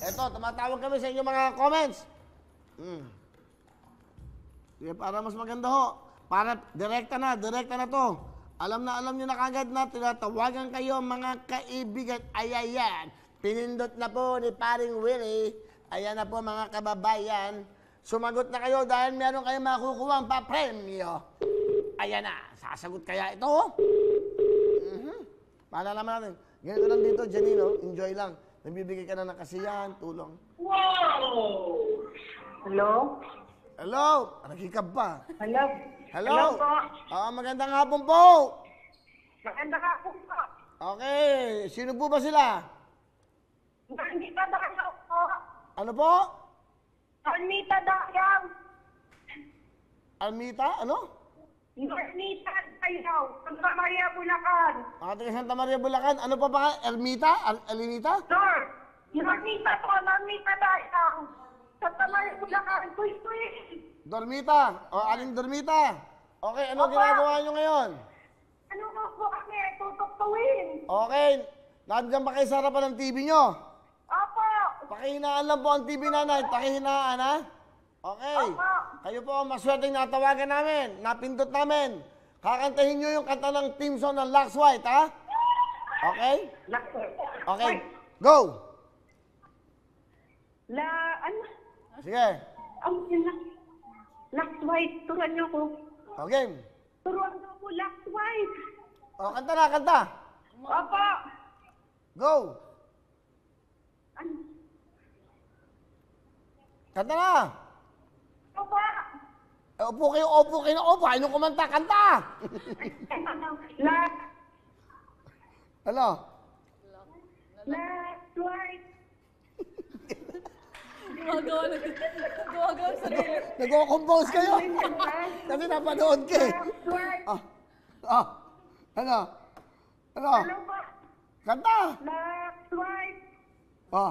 Eto, tumatawag kami sa inyong mga comments. Sige, para mas maganda ho. Para direkta na to. Alam nyo na kagad na tinatawagan kayo mga kaibigan. Ayan. Pinindot na po ni paring Willie. Ayan na po mga kababayan. Sumagot na kayo dahil meron kayong makukuha ang papremyo. Ayan na. Sasagot kaya ito? Paala naman natin. Ganito lang dito, Janino. Enjoy lang. Nagbibigay ka na ng kasiyahan, tulong. Wow! Hello? Hello? Nakikab pa. Hello? Hello? Hello po? Magandang hapon po. Maganda ka po po. Okay. Sino po ba sila? Normita Dayaw po. Ano po? Normita Dayaw. Almita? Ano? Normita Dayaw. Santa Maria, Bulacan. Taga Santa Maria, Bulacan. Ano pa ba? Ermita? Elinita? Sir, Normita po. Normita Dayaw. Santa Maria, Bulacan. Tuy. Dormita. O, aling Dormita. Okay, ano Opo. ginagawa nyo ngayon? Ano po kami tutuktuin? Okay. Nandiyan ba kayo sa harapan ng TV nyo? Opo. Pakihinaan lang po ang TV nanay. Pakihinaan, ha? Okay. Opo. Kayo po ang maswerteng natawagan namin. Napindot namin. Kakantahin nyo yung kanta ng team song ng Lux White, ha? Okay? Okay. Go! Ano? Sige. Lux White. Turuan niyo ko. Okay. Turuan niyo ko, Lux White. O, kanta na, kanta. Opo. Go! Ano? Kanta na! Opo. Upo kayo, upo. Ayaw kumanta, kanta! Lux Ano? White. Gumagawa sa sarili. Nag-compose kayo? Kasi napanood ka eh. Lux White. Ano? Ano? Ano pa? Kanta! Lux White. Oh.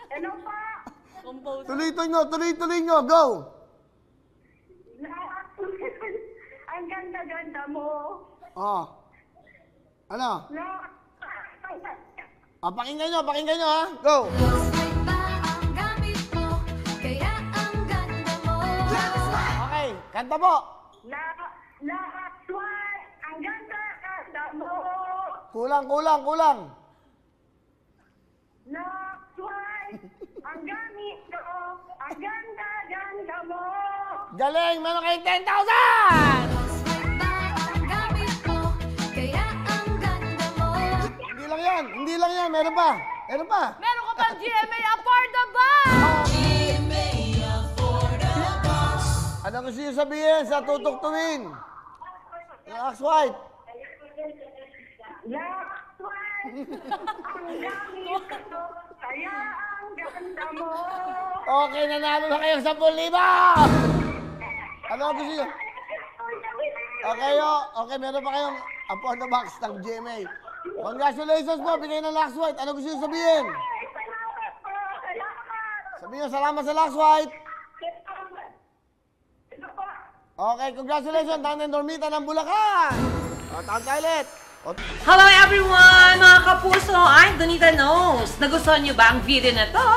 Ano pa? Compose. Tuloy nyo, go! Lux Ang ganda-ganda mo. Oh. Ano? Lux Pakinggan nyo, ha? Go! Okay, kanta po. Lux White. Ang ganda-ganda mo. Kulang. Lux White. Ang gamit ko. Ang ganda-ganda mo. Galing, meron kayong 10,000! Hindi lang yan, meron pa. Meron ka pang GMA Affordable! Ano gusto nyo sabihin sa tutuktuin? Lux White. Lux White. Ang gamit ko. Kaya ang ganda mo. Okay, nanalo na kayo 10,000! Ano gusto nyo? Okay, meron pa kayong upon the box ng GMA. Congratulations po, bigay ng Lux White. Ano gusto nyo sabihin? Salamat po. Salamat. Sabihin nyo, salamat sa Lux White. Ito po. Okay, congratulations, Tante Dormita ng Bulacan. Tawag tayo ulit. Hello everyone! Mga kapuso, I'm Donita Knows. Nagustuhan niyo ba ang video na to?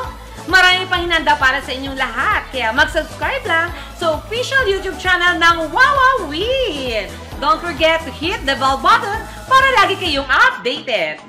Marami pang hinanda para sa inyong lahat. Kaya mag-subscribe lang sa official YouTube channel ng Wowowin. Don't forget to hit the bell button para lagi kayong updated.